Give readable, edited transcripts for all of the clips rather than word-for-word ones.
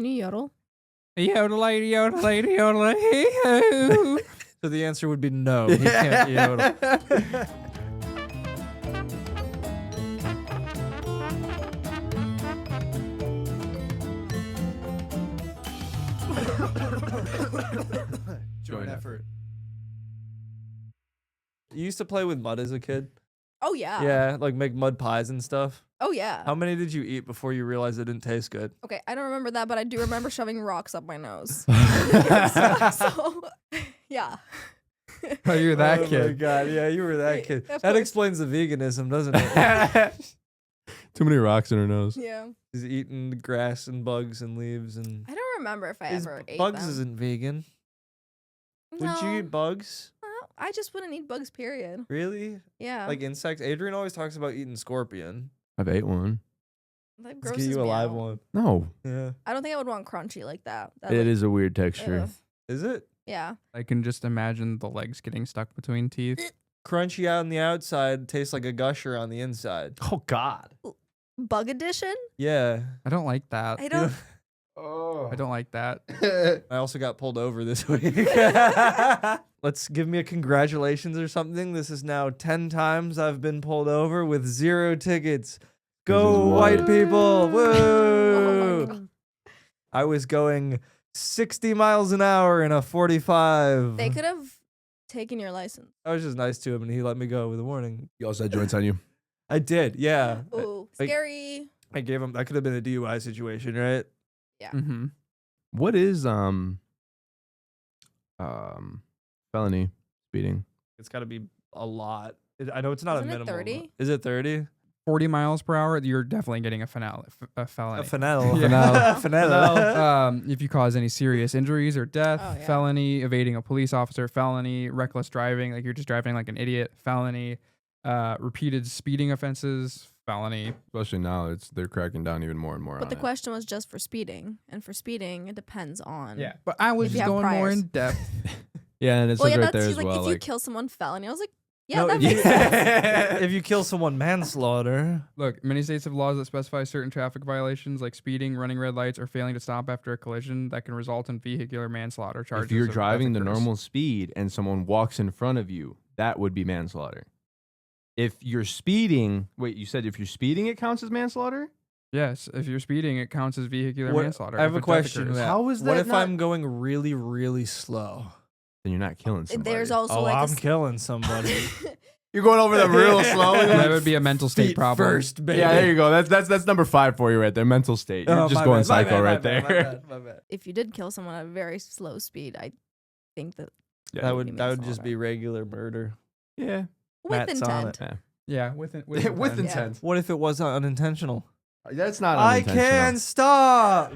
Can you yodel? Yodelay, yodelay, yodelay, hey-ho. So the answer would be no. He can't yodel. Joint effort. You used to play with mud as a kid? Oh, yeah. Yeah, like make mud pies and stuff. Oh, yeah. How many did you eat before you realized it didn't taste good? Okay, I don't remember that, but I do remember shoving rocks up my nose. so, yeah. Oh, you're that Oh my kid. God, yeah, you were that kid. Of That course. explains the veganism, doesn't it? Too many rocks in her nose. Yeah. He's eating grass and bugs and leaves and. I don't remember if I Is ever ate bugs them. isn't vegan. No. Would you eat bugs? I just wouldn't eat bugs, period. Really? Yeah. Like insects? Adrian always talks about eating scorpion. I've ate one. that Let's grosses get you a me live out. one. No, Yeah. I don't think I would want crunchy like that. it is a weird texture. Ugh. Is it? Yeah. I can just imagine the legs getting stuck between teeth. Crunchy on the outside, tastes like a gusher on the inside. Oh God. Bug edition? Yeah. I don't like that. I don't. Oh. I don't like that. I also got pulled over this week. Let's give me a congratulations or something. This is now 10 times I've been pulled over with 0 tickets. Go what? white people. Woo! Oh my God. I was going 60 miles an hour in a 45. They could have taken your license. I was just nice to him and he let me go with a warning. You also had joints on you. I did, yeah. Ooh, like- scary. I gave him, that could have been a DUI situation, right? Mm-hmm. What is felony speeding? It's got to be a lot. I know it's not Isn't a it minimum. 30? Is it 30? 40 miles per hour, you're definitely getting a felony. A felony. fennel. Yeah. Fennel. If you cause any serious injuries or death, Oh, yeah. felony, evading a police officer, felony, reckless driving, like you're just driving like an idiot, felony, repeated speeding offenses, felony. Especially now, they're cracking down even more and more But on the it. question was just for speeding. And for speeding, it depends on. Yeah, but I was If you just have going more priors. in depth. Yeah, and it Well, says yeah, right there that's as like well. if you Like, kill someone felony. I was like, yeah, No, that if makes you- sense. If you kill someone manslaughter, Look, many states have laws that specify certain traffic violations like speeding, running red lights, or failing to stop after a collision that can result in vehicular manslaughter charges. if you're of death driving the occurs. normal speed and someone walks in front of you, that would be manslaughter. If you're speeding, wait, you said if you're speeding, it counts as manslaughter? Yes, if you're speeding, it counts as vehicular What- manslaughter. I have if a death question. occurs. Matt. How is What that if not- I'm going really, really slow? Then you're not killing somebody. There's also Oh, like I'm killing somebody. You're going over them real slow. That would be a mental state Feet problem. first, baby. Yeah, there you go. That's number 5 for you right there. Mental state. You're Oh, just my going bad, my psycho bad, right my there. bad, my bad. if you did kill someone at a very slow speed, I think that Yeah. That would be would just manslaughter. be regular murder. Yeah. with Matt's on intent. it. Yeah, with it, With intent. What if it was unintentional? That's not I unintentional. can't stop.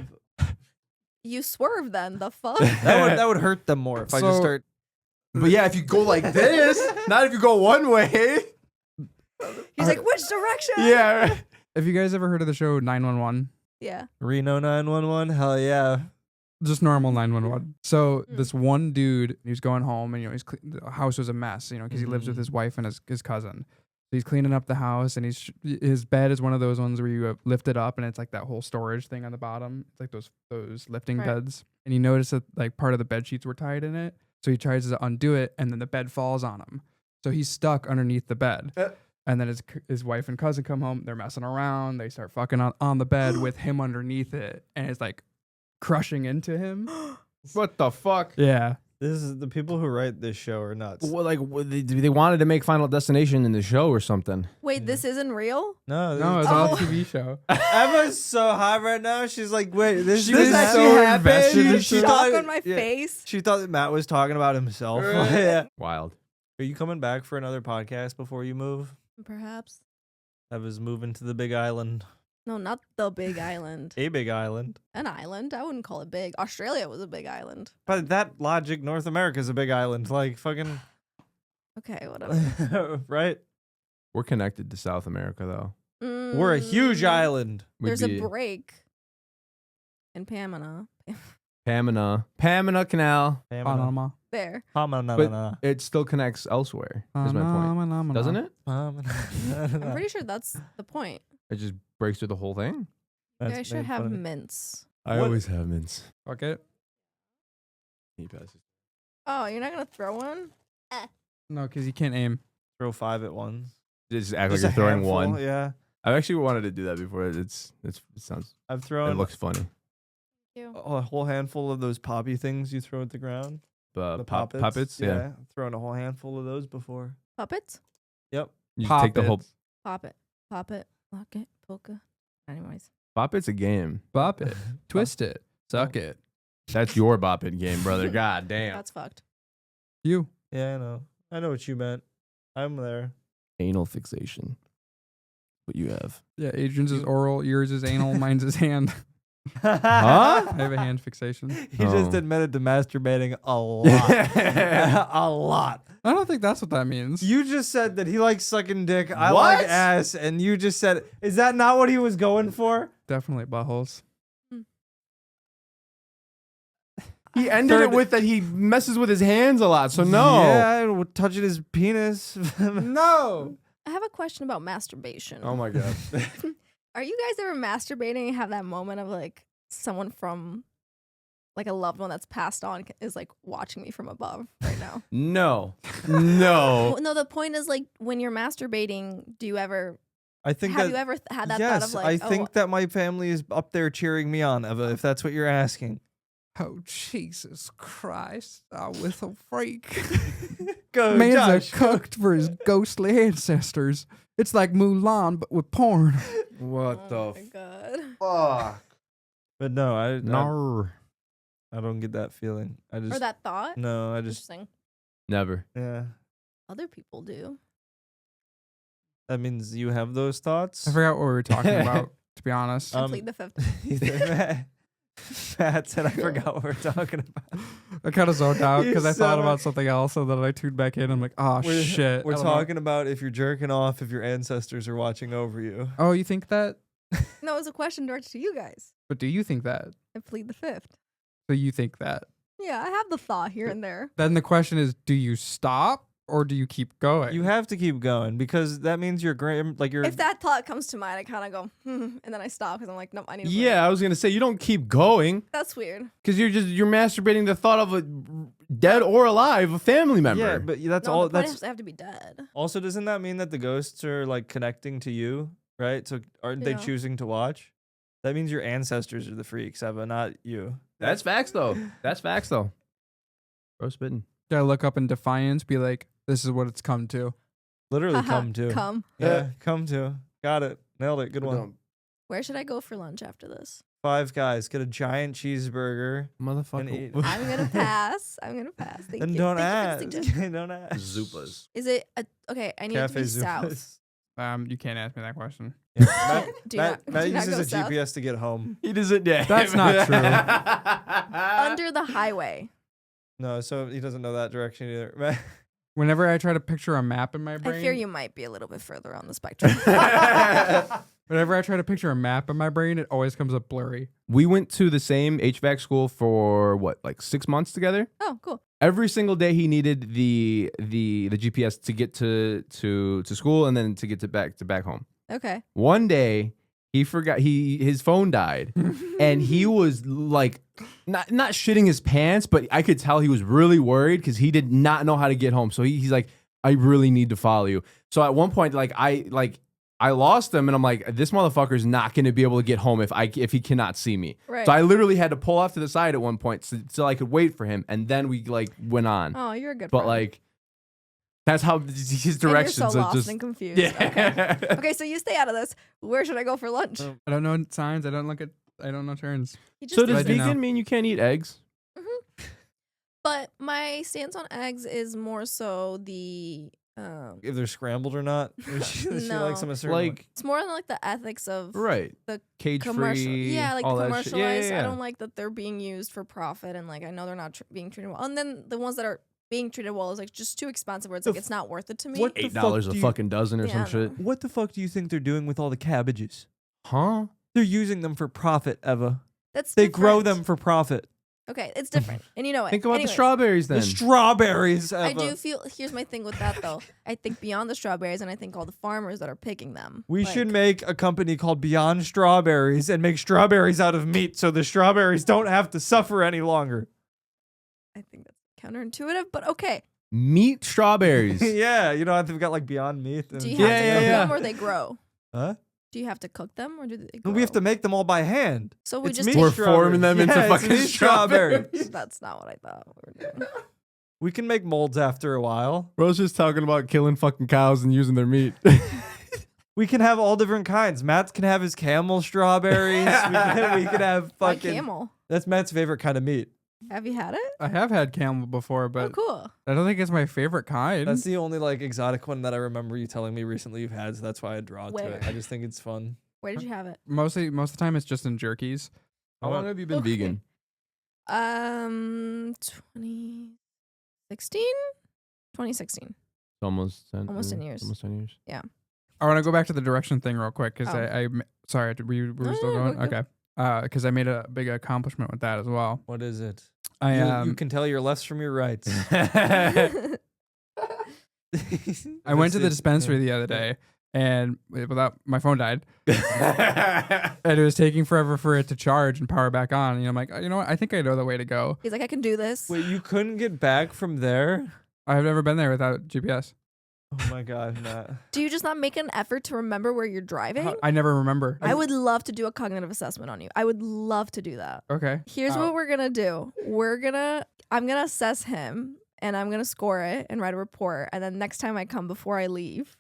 You swerve then. The fuck? That would hurt them more if I just So- start. But yeah, if you go like this, not if you go one way. He's like, which direction? Yeah. Right. Have you guys ever heard of the show 911? Yeah. Reno 911. Hell yeah. Just normal 911. So Mm. this one dude, he was going home, and the house was a mess, because he lives with his wife and his cousin. So he's cleaning up the house, and his bed is one of those ones where you lift it up, and it's like that whole storage thing on the bottom. It's like those lifting Right. beds. And he noticed that like part of the bed sheets were tied in it. So he tries to undo it, and then the bed falls on him. So he's stuck underneath the bed. And then his wife and cousin come home. They're messing around. They start fucking on the bed with him underneath it, and it's like crushing into him. What the fuck? Yeah. This is the people who write this show are nuts. Well, like they wanted to make Final Destination in the show or something. Wait, this isn't real? No, No, it's Oh. all a TV show. Emma's so hot right now. She's like, wait, this She is was actually so happened? invested in She it. thought- Shock on my yeah. face. She thought that Matt was talking about himself. Yeah. Wild. Are you coming back for another podcast before you move? Perhaps. I was moving to the Big Island. No, not the big island. A Big Island. An island? I wouldn't call it big. Australia was a big island. By that logic, North America's a big island. Like, fucking. Okay, whatever. Right? We're connected to South America though. We're a huge Mm, island. We'd There's be a break in Panama. Panama Canal, Panama. There. but it still connects elsewhere. Is my point, doesn't it? I'm pretty sure that's the point. It just breaks through the whole thing. You guys should have mints. I What- always have mints. Fuck it. He passes. Oh, you're not gonna throw one? No, because you can't aim. Throw 5 at once. Just act Just like you're a throwing handful, one. Yeah. I've actually wanted to do that before. It sounds. I've It thrown looks funny. You. a whole handful of those poppy things you throw at the ground. The Puppets. Yeah. I've thrown a whole handful of those before. Puppets? Yep. You just take the whole. Poppets. Pop it. Lock it. Polka. Anyways. Bop It's a game. Bop it. Twist it. Suck it. That's your Bop It game, brother. God damn. That's fucked. You. Yeah, I know. I know what you meant. I'm there. Anal fixation. What you have? Yeah, Adrian's is oral, yours is anal, mine's is hand. Huh? I have a hand fixation. He just Oh. admitted to masturbating a lot. A lot. I don't think that's what that means. You just said that he likes sucking dick. I What? like ass. And you just said, is that not what he was going for? Definitely buttholes. He ended it with that he messes with his hands a lot. So no. Yeah, touching his penis. No. I have a question about masturbation. Oh my god. Are you guys ever masturbating and have that moment of like someone from like a loved one that's passed on is like watching me from above right now? No. No. Well, no, the point is like when you're masturbating, do you ever I think have that. you ever had that Yes, thought of like, I think oh, that my family is up there cheering me on, Eva, if that's what you're asking. Oh, Jesus Christ. I was a freak. Go, Man's Josh. a cooked for his ghostly ancestors. It's like Mulan, but with porn. What oh the my god. fuck? But no, No. I don't get that feeling. I just Or that thought? no, I just Interesting. Never. yeah. Other people do. That means you have those thoughts. I forgot what we were talking about, to be honest. Um, Plead the fifth. Matt said I forgot what we're talking about. I kind of zoned out You because I thought son of- about something else, and then I tuned back in. I'm like, oh, We're, shit. We're I don't know. talking about if you're jerking off, if your ancestors are watching over you. Oh, you think that? No, it was a question directed to you guys. But do you think that? I plead the fifth. So you think that? Yeah, I have the thought here and there. Then the question is, do you stop or do you keep going? You have to keep going because that means you're like you're. If that thought comes to mind, I kind of go, and then I stop because I'm like, nope, I need to. Yeah, I was gonna say you don't keep going That's weird. because you're masturbating the thought of a dead or alive a family member. yeah, but that's No, all. the point That's is they have to be dead. also doesn't that mean that the ghosts are like connecting to you, right? So aren't they Yeah. choosing to watch? That means your ancestors are the freaks, Eva, not you. That's facts though. That's facts though. Bro spitting. Gotta look up in defiance, be like, this is what it's come to. Literally Haha, come to. Come. Yeah, come to. Got it. Nailed it. Good one. Where should I go for lunch after this? Five Guys. Get a giant cheeseburger. And Motherfucker. eat. I'm gonna pass. I'm gonna pass. Thank And you. don't Thank you for the ask. suggestion. Don't ask. Zupas. Is it okay? I need it to Cafe be south. Zupas. You can't ask me that question. Yeah. Matt, Do Matt, not, Matt do not uses go a south. GPS to get home. He doesn't. Yeah. That's not true. Under the highway. No, so he doesn't know that direction either. Matt- Whenever I try to picture a map in my brain, I fear you might be a little bit further on the spectrum. whenever I try to picture a map in my brain, it always comes up blurry. We went to the same HVAC school for what, like 6 months together. Oh, cool. Every single day he needed the GPS to get to school and then to get to back home. Okay. One day he forgot his phone died and he was like not shitting his pants, but I could tell he was really worried because he did not know how to get home. So he's like, I really need to follow you. So at one point, I lost him and I'm like, this motherfucker's not going to be able to get home if he cannot see me. Right. So I literally had to pull off to the side at one point so I could wait for him. And then we like went on. Oh, you're a good But friend. like, that's how his directions and you're so are lost just. and confused. Yeah. Okay. Okay, so you stay out of this. Where should I go for lunch? I don't know signs. I don't know turns. You just So do does I do this. know. vegan mean you can't eat eggs? But my stance on eggs is more so the if they're scrambled or not. She No. likes them a certain way. Like, it's more on like the ethics of right. the Cage commercial. free. Yeah, like all the that commercialized. shit. Yeah, yeah, yeah. I don't like that they're being used for profit, and like I know they're not being treated well. And then the ones that are being treated well is like just too expensive, where it's The like it's not worth it to me. what the $8 fuck a do you- fucking dozen or Yeah, some I shit. What the fuck do you think they're doing with all the cabbages? Huh? They're using them for profit, Eva. That's They grow different. them for profit. Okay, it's different, and you know it. Think about the Anyways, strawberries then. The strawberries. I do feel. Here's my thing with that though. I think beyond the strawberries, and I think all the farmers that are picking them. We like, should make a company called Beyond Strawberries and make strawberries out of meat so the strawberries don't have to suffer any longer. I think that's counterintuitive, but okay. Meat strawberries. Yeah, you know, they've got like Beyond Meat. And Do you have to cook yeah. them or they grow? Huh? Do you have to cook them or do they No, grow? we have to make them all by hand. So we It's just meat take- We're strawberries. forming them into Yeah, it's fucking meat strawberries. That's not what I thought we were doing. We can make molds after a while. Bro's just talking about killing fucking cows and using their meat. We can have all different kinds. Matt can have his camel strawberries. we can have Why fucking. camel? That's Matt's favorite kind of meat. Have you had it? I have had camel before, Oh, but cool. I don't think it's my favorite kind. That's the only like exotic one that I remember you telling me recently you've had. So that's why I draw to Where? it. I just think it's fun. Where did you have it? Most of the time, it's just in jerkies. How long have you been Okay. vegan? 2016? 2016. Almost 10, Almost 10 years. Almost 10 years. I want to go back to the direction thing real quick because Oh. sorry, we were No, still no, going. go, go. Okay, because I made a big accomplishment with that as well. What is it? I You can tell your lefts from your rights. I went to the dispensary the other day and without my phone died and it was taking forever for it to charge and power back on. And I'm like, you know what? I think I know the way to go. He's like, I can do this. Wait, you couldn't get back from there? I've never been there without GPS. Oh my god, Matt. Do you just not make an effort to remember where you're driving? I never remember. I would love to do a cognitive assessment on you. I would love to do that. Okay. Here's what we're gonna do. I'm gonna assess him and I'm gonna score it and write a report. And then next time I come before I leave,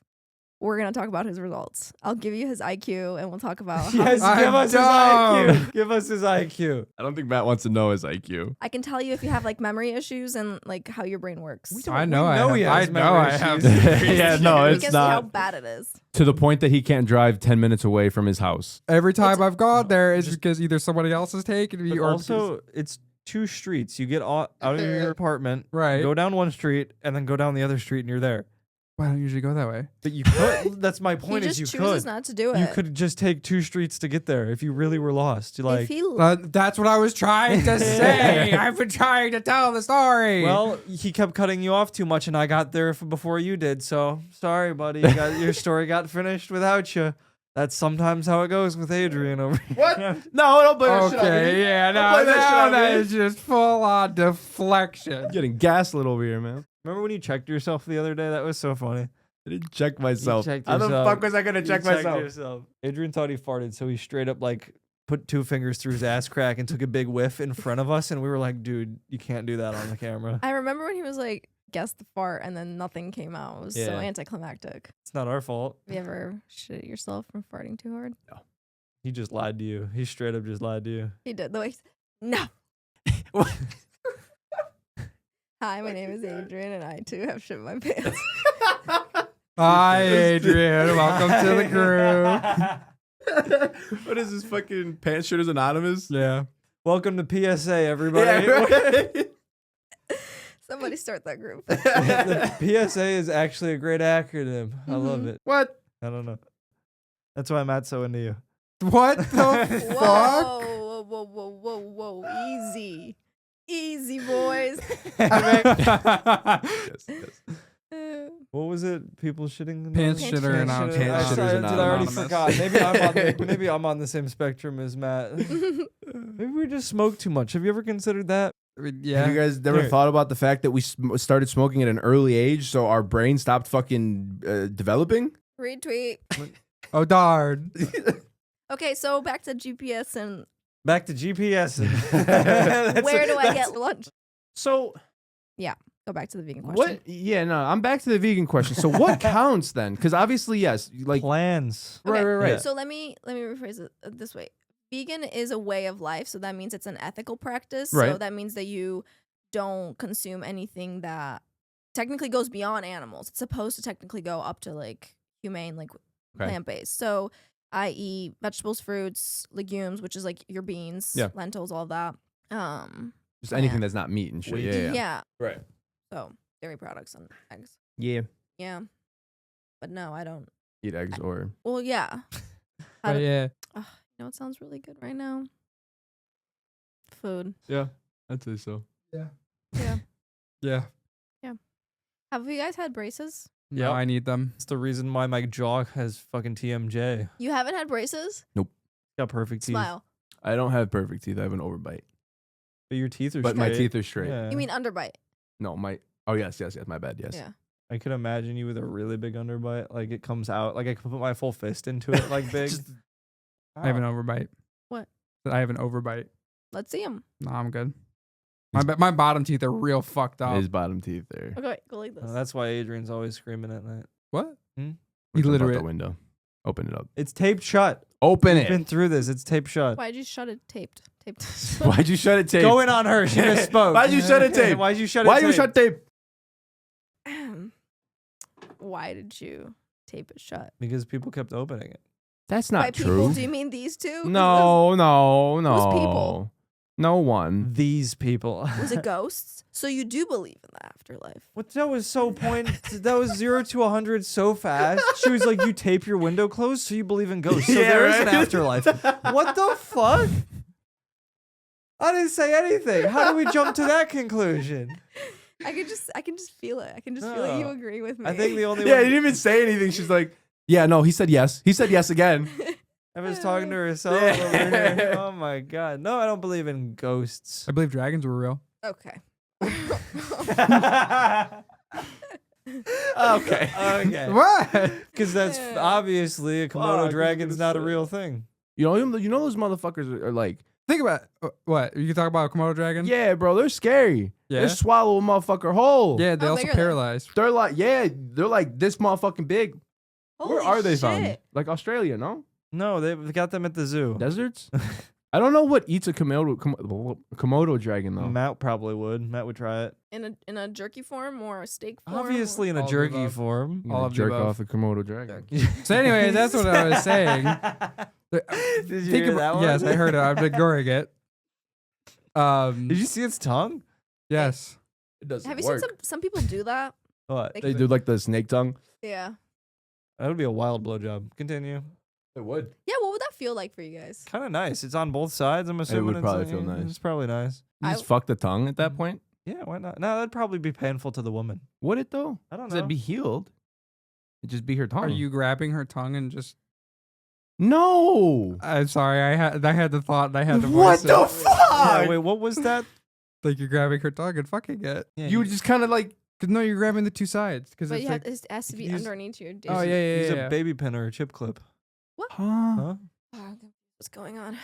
we're gonna talk about his results. I'll give you his IQ and we'll talk about how Yes, I'm give us his dumb. IQ. Give us his IQ. I don't think Matt wants to know his IQ. I can tell you if you have like memory issues and like how your brain works. I know. he I has know. memory I have. issues. Yeah, no, we it's can see how not. bad it is. To the point that he can't drive 10 minutes away from his house. Every time It's- I've gone there, it's just because either somebody else is taking me But or also, it's 2 streets. You get out of your apartment, right. go down one street, and then go down the other street, and you're there. Well, I don't usually go that way. But you could. That's my He point. just Is you chooses could. not to do it. You could just take 2 streets to get there if you really were lost. You like. if he That's what I was trying to say. I've been trying to tell the story. Well, he kept cutting you off too much, and I got there before you did. So sorry, buddy. Your story got finished without you. That's sometimes how it goes with Adrian over here. What? No, don't blame that shit on me. okay, yeah, Don't no, blame that shit now on that me. is just full on deflection. Getting gaslit over here, man. Remember when you checked yourself the other day? That was so funny. I didn't check myself. checked How the yourself. fuck was I gonna check You checked myself? yourself. Adrian thought he farted, so he straight up like put 2 fingers through his ass crack and took a big whiff in front of us, and we were like, "Dude, you can't do that on the camera. I remember when he was like, guess the fart, and then nothing came out. It was so Yeah. anticlimactic. It's not our fault." Have you ever shit yourself from farting too hard? He just lied to you. He straight up just lied to you. He did. The way no. Hi, my name is Adrian, and I too have shit in my pants. Hi, Adrian. Welcome to the crew. What is this fucking Pants Shitters Anonymous? Yeah. Welcome to PSA, everybody. Yeah, right. Somebody start that group. The PSA is actually a great acronym. I love it. What? I don't know. That's why Matt's so into you. What the Whoa, fuck? whoa, whoa, whoa, whoa, whoa. Easy. Easy, boys. Yes, yes. What was it? People shitting the Pants nose? shitter anonymous. Pants shitters I already anonymous. forgot. Maybe I'm on the same spectrum as Matt. Maybe we just smoke too much. Have you ever considered that? I mean, Have yeah. you guys never Here. thought about the fact that we started smoking at an early age, so our brain stopped fucking developing? Retweet. Oh, darn. Okay, so back to GPS and Back to GPS. where do I get lunch? So Go back to the vegan question. what? Yeah, no, I'm back to the vegan question. So what counts then? Because obviously, yes, like plans? Okay, right. So let me rephrase it this way. Vegan is a way of life, so that means it's an ethical practice. So Right. that means that you don't consume anything that technically goes beyond animals. It's supposed to technically go up to like humane, like Okay. plant-based. So i.e. vegetables, fruits, legumes, which is like your beans, Yeah. lentils, all of that. just anything that's not meat and shit. Wheat. Yeah. Right. So dairy products and eggs. Yeah. Yeah. But no, I don't. Eat eggs or Well, yeah. I But don't- yeah. You know, it sounds really good right now. Food. Yeah. I'd say so. Yeah. Yeah. Have you guys had braces? No, Yep. I need them. It's the reason why my jaw has fucking TMJ. You haven't had braces? Got perfect teeth. Smile. I don't have perfect teeth. I have an overbite. But your teeth are But my straight. teeth are straight. Yeah. You mean underbite? No, oh yes. My bad. Yes. Yeah. I could imagine you with a really big underbite. Like it comes out. Like I could put my full fist into it. Like big. I have an overbite. What? I have an overbite. Let's see them. No, I'm good. My bottom teeth are real fucked up. His bottom teeth there. Okay, wait, go like this. That's why Adrian's always screaming at night. What? Hmm? You Look out literally. the window. Open it up. It's taped shut. Open We've been it. through this. It's taped shut. Why'd you shut it taped? Taped. Why'd you shut it tape? Going on her. She misspoke. Why'd you shut it tape? Why'd you shut it Why tape? you shut tape? Why did you tape it shut? Because people kept opening it. That's By not people, true. do you mean these two? 'Cause No. Who's people? No one. These people. Was it ghosts? So you do believe in the afterlife? What? That was so That was 0 to 100 so fast. She was like, "You tape your window closed, so you believe in ghosts. So Yeah, there is an right? afterlife." What the fuck? I didn't say anything. How do we jump to that conclusion? I can just feel it. I can just feel like you No. agree with me. I think the only Yeah, one. he didn't even say anything. She's like, yeah, no, he said yes. He said yes again. I was talking to herself Yeah. over here. Oh my god. No, I don't believe in ghosts. I believe dragons were real. Okay. Okay. Okay. What? Because that's Yeah. obviously a Komodo Fuck, dragon's it's not a gonna real thing. You know those motherfuckers are like, Think about what? You can talk about a Komodo dragon? yeah, bro, they're scary. Yeah. They swallow a motherfucker whole. Yeah, they How also big are they? paralyzed. They're like this motherfucking big. Where Holy are they shit. found? Like Australia, no? No, they've got them at the zoo. Deserts? I don't know what eats a Komodo dragon though. Matt probably would. Matt would try it. In a jerky form or a steak form? Obviously in a All of the jerky above. form. You all know, of the jerk above. off a Komodo dragon. So anyway, that's what I was saying. Did you hear that one? Yes, I heard it. I'm ignoring it. Did you see its tongue? Yes. It doesn't Have you work. seen some people do that? What? They- They do like the snake tongue. Yeah. That would be a wild blowjob. Continue. It would. Yeah, what would that feel like for you guys? Kind of nice. It's on both sides. I'm assuming would it's probably like- feel nice. It's probably nice. You I- just fuck the tongue at that point. Yeah, why not? No, that'd probably be painful to the woman. Would it though? I don't 'Cause know. it'd be healed. It'd just be her tongue. Are you grabbing her tongue and just? No. I'm sorry. I had the thought and I had to What voice the it. fuck? Yeah, wait, what was that? Like you're grabbing her tongue and fucking it. Yeah, You would just kind of like. Cause no, you're grabbing the two sides. Cause But it's you have, like, it has to you be can use- underneath your dick. oh yeah, yeah, Use yeah. a yeah. baby pin or a chip clip. Huh? Huh? Oh, what's going on?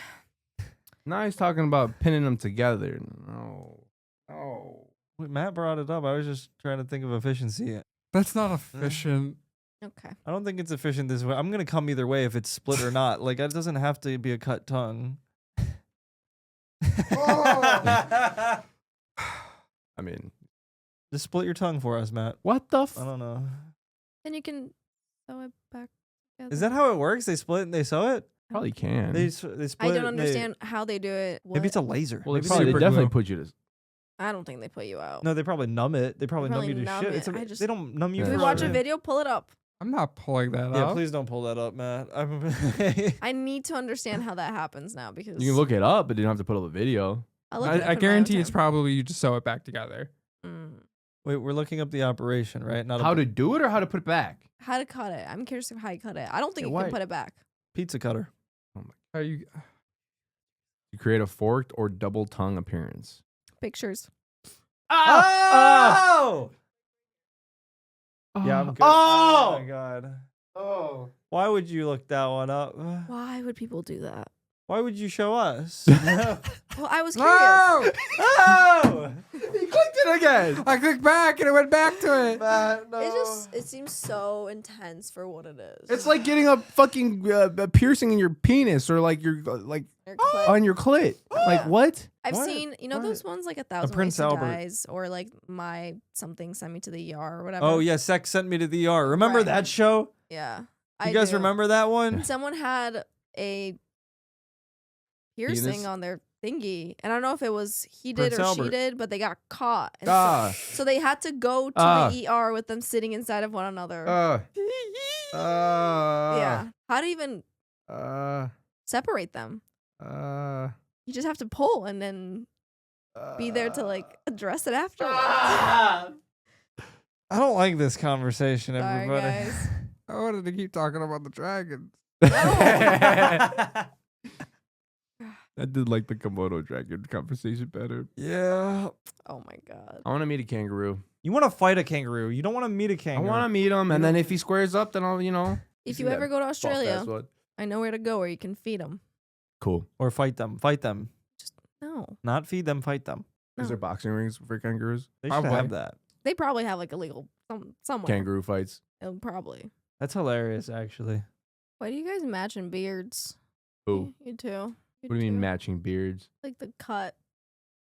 Now he's talking about pinning them together. No. No. Wait, Matt brought it up. I was just trying to think of efficiency. That's not efficient. Okay. I don't think it's efficient this way. I'm gonna come either way if it's split or not. Like it doesn't have to be a cut tongue. I mean, Just split your tongue for us, Matt. what the? I don't know. Then you can sew it back together. Is that how it works? They split and they sew it. Probably can. They split. I it, don't they- understand how they do it. Maybe it's what- a laser. well, they Maybe probably super definitely glue. put you to. I don't think they put you out. No, they probably numb it. They probably numb probably you to numb shit. it. It's I just- they don't numb you. Yeah, If we for watch a shit. video, pull it up. I'm not pulling that Yeah, up. please don't pull that up, Matt. I need to understand how that happens now because You can look it up, but you don't have to put up a video. I'll look it up in I my own guarantee it's time. probably you just sew it back together. Wait, we're looking up the operation, right? Not How a to do it or how to put it back? How to cut it? I'm curious of how you cut it. I don't think Yeah, you why? can put it back. pizza cutter. How you? You create a forked or double tongue appearance. Pictures. Oh! Yeah, I'm good. Oh! Oh my god. Oh. Why would you look that one up? Why would people do that? Why would you show us? Well, I was curious. No! Oh! He clicked it again. I clicked back and it went back to it. Matt, no. It seems so intense for what it is. It's like getting a fucking a piercing in your penis or like your like Your clit. on your clit. Like what? I've What? seen, What? those ones like 1,000 Prince Ways to Albert. Dies or like my something sent me to the ER or whatever. Oh yeah, Sex sent me to the ER. Remember Right. that show? Yeah. You guys do. remember that one? Someone had a piercing Penis? on their thingy. And I don't know if it was he did Prince or Albert. she did, but they got caught. And Ah. so they had to go to Ah. the ER with them sitting inside of one another. Yeah. Yeah. How to even separate them? You just have to pull and then be there to like address it afterwards. I don't like this conversation, Sorry, everybody. guys. I wanted to keep talking about the dragons. I did like the Komodo dragon conversation better. Yeah. Oh my god. I want to meet a kangaroo. You want to fight a kangaroo. You don't want to meet a I kangaroo. want to meet him, and then if he squares up, then I'll, If see you that ever go to Australia, false-ass one. I know where to go where you can feed them. Cool. Or fight them. Fight them. No, Not feed them, fight them. Is there boxing rings for kangaroos? They Probably. should have that. they probably have like illegal somewhere. Kangaroo fights. Probably. That's hilarious, actually. Why do you guys matching beards? Who? You too. What do you mean matching beards? Like the cut.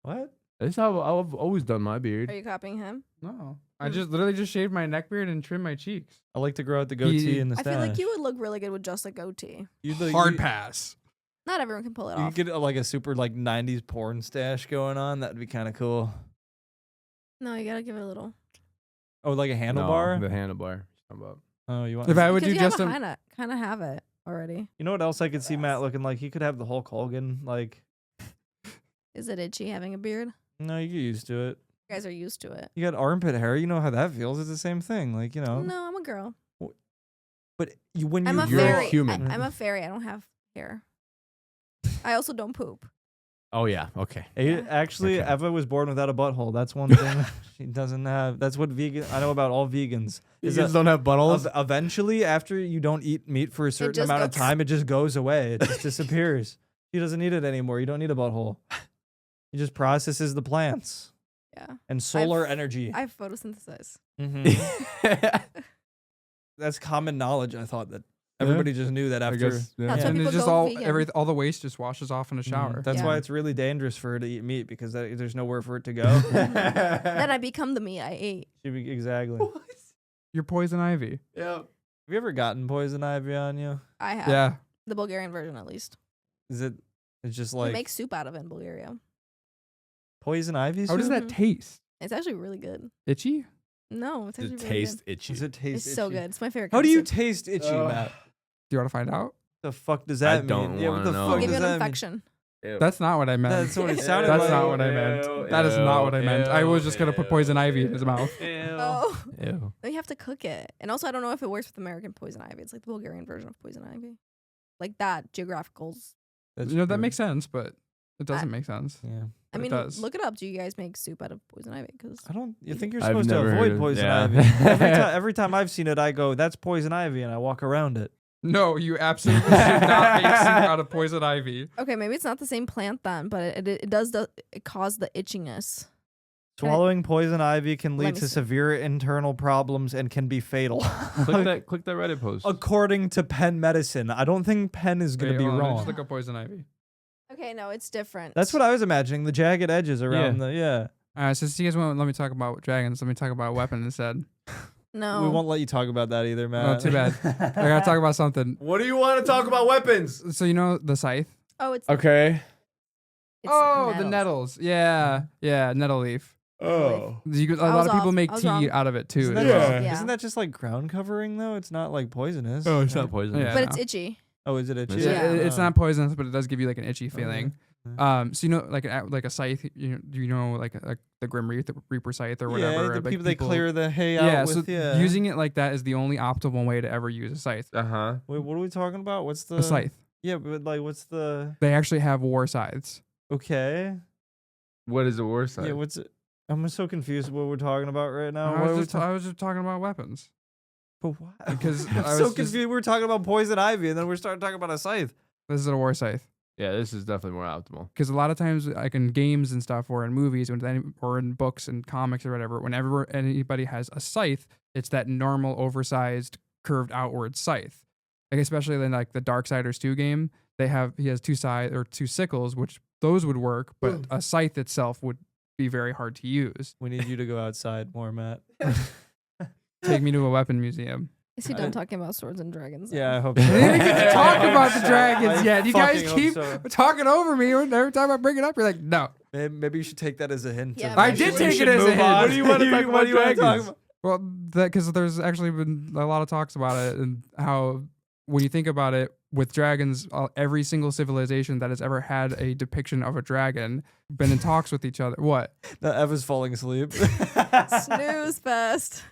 What? That's how I've always done my beard. Are you copying him? No, I just literally just shaved my neck beard and trimmed my cheeks. I like to grow out the goatee and the I stash. feel like you would look really good with just a goatee. Hard pass. Not everyone can pull it You off. could get like a super like 90s porn stash going on. That'd be kind of cool. No, you gotta give it a little. Oh, like a No, handlebar? the handlebar. Talking about. Oh, you want? If I would Because do you just a, kind of have it already. You know what else I could see Matt looking like? He could have the Hulk Hogan. Like, Is it itchy having a beard? no, you get used to it. You guys are used to it. You got armpit hair. You know how that feels. It's the same thing. Like, you know. No, I'm a girl. But you when I'm you a You're fairy. human. I'm a fairy. I don't have hair. I also don't poop. Oh yeah. Okay. Yeah. Actually, Okay. Eva was born without a butthole. That's one thing she doesn't have. That's what vegan. I know about all vegans. Is You that don't have buttholes. eventually, after you don't eat meat for a certain just amount of goes- time, it just goes away. It just disappears. He doesn't need it anymore. You don't need a butthole. He just processes the plants Yeah. and solar energy. I photosynthesize. Mhm. That's common knowledge. I thought that everybody just knew that I after. guess. Yeah. That's why and people it's just go all vegan. all the waste just washes off in a shower. That's Yeah. why it's really dangerous for her to eat meat because there's nowhere for it to go. Then I become the meat I ate. Exactly. Your poison ivy. Yeah. Have you ever gotten poison ivy on you? I have Yeah. the Bulgarian version at least. Is it? It's just They like make soup out of it in Bulgaria. poison ivy. How does soup? that Mhm. taste? It's actually really good. Itchy? No, it's Does actually it really taste good. itchy? Does it taste? It's so itchy? good. It's my favorite. How kind do of you soup. taste itchy, Matt? Do you want to find out? The fuck does that I don't mean? Yeah, what wanna the know. fuck Give does you an that mean? infection. That's not what I meant. That's what it sounded That's like. not what I meant. That is not what I meant. I was just gonna put poison ivy in his mouth. Oh, Ew. no, you have to cook it. And also, I don't know if it works with American poison ivy. It's like the Bulgarian version of poison ivy, like that geographicals. That's You know that true. makes sense, but it doesn't make sense. Yeah. I But it mean, does. look it up. Do you guys make soup out of poison ivy? Because I don't. You think you're I've supposed to never heard avoid of- poison yeah. ivy? Every time I've seen it, I go, "That's poison ivy," and I walk around it. No, you absolutely should not make soup out of poison ivy. okay, maybe it's not the same plant then, but it does it cause the itchiness. Swallowing poison ivy can Let lead me to see. severe internal problems and can be fatal. Click that Reddit post. According to Penn Medicine, I don't think Penn is going Wait, to be hold on, wrong. Just look up poison ivy. Okay, no, it's different. That's what I was imagining. The jagged edges around the All right, since you guys won't let me talk about dragons, let me talk about weapons instead. No, We won't let you talk about that either, Oh, Matt. too bad. I gotta talk about something. What do you want to talk about weapons? So you know the scythe? Oh, it's Okay. it's The nettles. Yeah, nettle leaf. Oh. A I lot was of people off. make I was tea wrong. out of it too. Isn't that, as well. just, Yeah. isn't that just like ground covering though? It's not like poisonous. Oh, it's right? not poison. Yeah. But it's no. itchy. Oh, is it itchy? Yeah. It's not poisonous, but it does give you like an itchy feeling. Okay. So you know, like a scythe. You know, like the Grim Reaper scythe or whatever. Yeah, the like people they clear the hay out Yeah, with. so using it like that is the only optimal way to ever use a scythe. Uh-huh. Wait, what are we talking about? What's the A scythe. Yeah, but like, what's the? They actually have war scythes. Okay. What is the war side? Yeah, what's it? I'm so confused what we're talking about right now. I What are we was just talking about weapons. But what? because I'm I was so just- confused. We were talking about poison ivy, and then we're starting talking about a scythe. This is a war scythe. Yeah, this is definitely more optimal. Because a lot of times, like in games and stuff, or in movies, or in books and comics or whatever, whenever anybody has a scythe, it's that normal, oversized, curved outward scythe. Like especially in like the Darksiders 2 game, he has two sickles, which those would work, but a scythe itself would be very hard to use. We need you to go outside more, Matt. Take me to a weapon museum. Is he done talking about swords and dragons? Yeah, I hope so. I didn't even get to talk about the dragons I yet. You guys fucking keep hope so. talking over me. Every time I bring it up, you're like, no. Maybe you should take that as a hint. Yeah, of- I we did should- take we it should as a move hint. on. What do you wanna talk What do you wanna about talk dragons? about? Well, because there's actually been a lot of talks about it and how when you think about it, with dragons, every single civilization that has ever had a depiction of a dragon been in talks with each other. What? No, Eva's falling asleep. Snooze fest.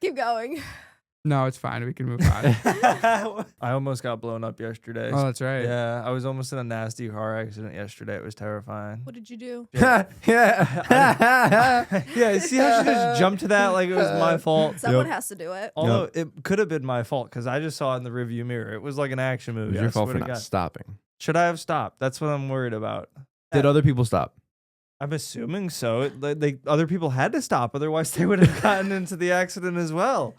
Keep going. No, it's fine. We can move on. I almost got blown up yesterday. Oh, that's right. Yeah, I was almost in a nasty car accident yesterday. It was terrifying. What did you do? Yeah, see how she just jumped to that like it was my fault? Someone has to do it. Although it could have been my fault because I just saw it in the rearview mirror. It was like an action It movie. was your I fault swear for to not God. stopping. Should I have stopped? That's what I'm worried about. Did other people stop? I'm assuming so. Other people had to stop, otherwise they would have gotten into the accident as well.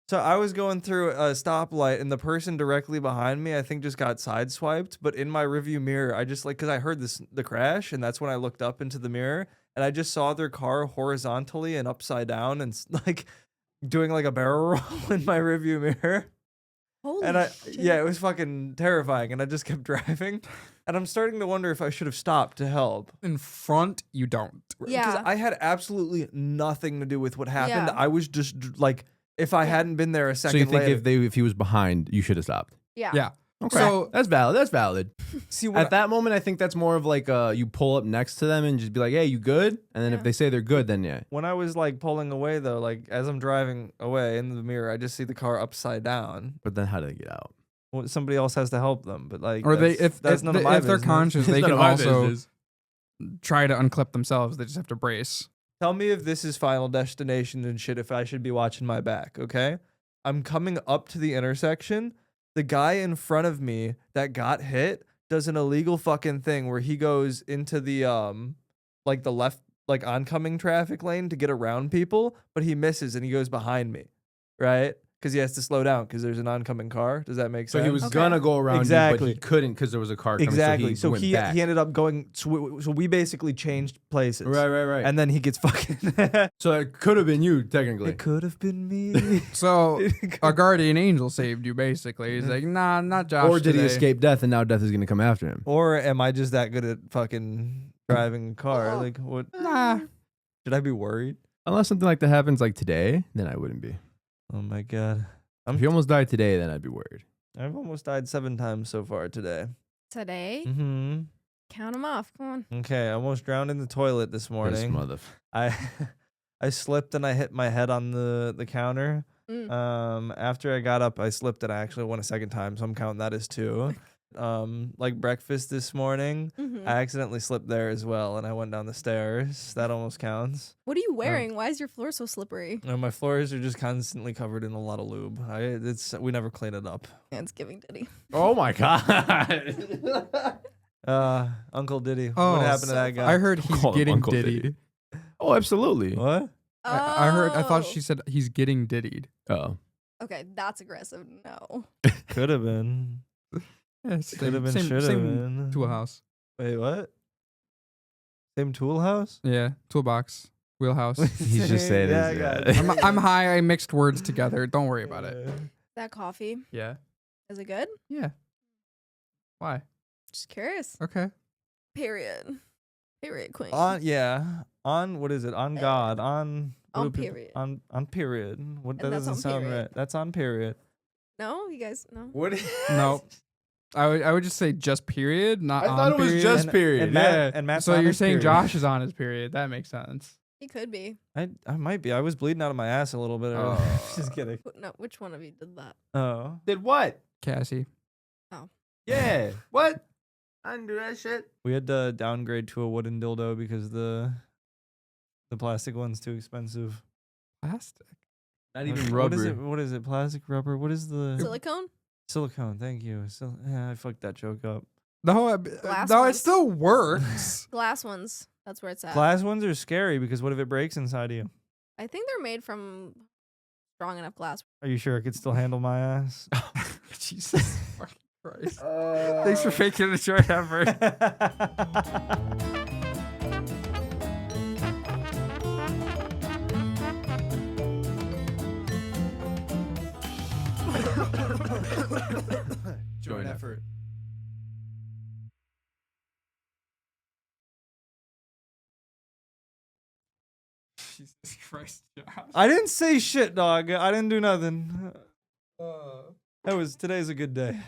So I was going through a stoplight, and the person directly behind me, I think, just got sideswiped. But in my rearview mirror, I just because I heard the crash, and that's when I looked up into the mirror, and I just saw their car horizontally and upside down, and doing like a barrel roll in my rearview mirror. Holy And shit. it was fucking terrifying, and I just kept driving, and I'm starting to wonder if I should have stopped to help. In front, you don't. Yeah. Because I had absolutely nothing to do with what happened. Yeah. I was just if I hadn't been there a So second you think later. if he was behind, you should have stopped? Yeah. Yeah. Okay. So That's valid. That's valid. See At that moment, I think that's more of like you pull up next to them and just be like, "Hey, you good?" And then Yeah. if they say they're good, then yeah. when I was pulling away though, as I'm driving away in the mirror, I just see the car upside down. But then how do they get out? Well, somebody else has to help them, but or they that's none of my if they're business. conscious, they It's none can of my also business. try to unclip themselves. They just have to brace. Tell me if this is Final Destination and shit. If I should be watching my back, okay? I'm coming up to the intersection. The guy in front of me that got hit does an illegal fucking thing where he goes into the the left oncoming traffic lane to get around people, but he misses and he goes behind me, right? Because he has to slow down because there's an oncoming car. Does that make So sense? he was Okay. gonna go around you, but Exactly. he couldn't because there was a car coming. exactly. So he went back. he ended up going. So we basically changed places. Right. And then he gets fucking. So it could have been you technically. It could have been me. So a guardian angel saved you. Basically, he's like, nah, not Josh. Or did he today." escape death and now death is gonna come after him? Or am I just that good at fucking driving a car? Like, what? Nah. Should I be worried? Unless something like that happens like today, then I wouldn't be. Oh my god. If you almost died today, then I'd be worried. I've almost died 7 times so far today. Today, Mm-hmm. count them off. Come on. Okay, I almost drowned in the toilet this This morning. mother. I slipped and I hit my head on the counter. Mm. After I got up, I slipped and I actually went a second time, so I'm counting that as 2. Breakfast this morning, Mhm. I accidentally slipped there as well, and I went down the stairs. That almost counts. What are you wearing? Why is your floor so slippery? My floors are just constantly covered in a lot of lube. We never clean it up. Yeah, it's giving Diddy. Oh my god. Uncle Diddy. Oh, What happened to so that guy? I heard he's Call him getting Uncle diddied. Diddy. Oh, absolutely. What? I heard. I thought Oh. she said he's getting diddied. Oh. Okay, that's aggressive. No. Could have been. Yeah, Could have been. Should have been. Tool house. Wait, what? Same tool house? Yeah, toolbox, wheelhouse. He's just saying Yeah, his, I got it. I'm high. I mixed words together. Don't worry about it. That coffee, Yeah. is it good? Yeah. Why? Just curious. Okay. Period. Period, queen. On what is it? On God. On what On do people- period. On period. What that And that's doesn't on sound period. right. That's on period. No, you guys, no. What? No. I would just say just period, not I on thought it was period. just period. And yeah. Matt, and Matt's So on you're his saying period. Josh is on his period? That makes sense. He could be. I might be. I was bleeding out of my ass a little bit. earlier. Just kidding. No, which one of you did that? Oh. Did what? Cassie. Yeah. What? I didn't do that shit. We had to downgrade to a wooden dildo because the plastic one's too expensive. Plastic. Not What- even What rubber. is it? What is it? Plastic, rubber? What is the Silicone? silicone? Thank you. Yeah, I fucked that joke up. No, Glass no, it ones. still works. Glass ones. That's where it's at. Glass ones are scary because what if it breaks inside of you? I think they're made from strong enough glass. Are you sure it could still handle my ass? Jesus fucking Christ. Thanks for making a short effort. Joint effort. Jesus Christ, Josh. I didn't say shit, dog. I didn't do nothing. Today's a good day.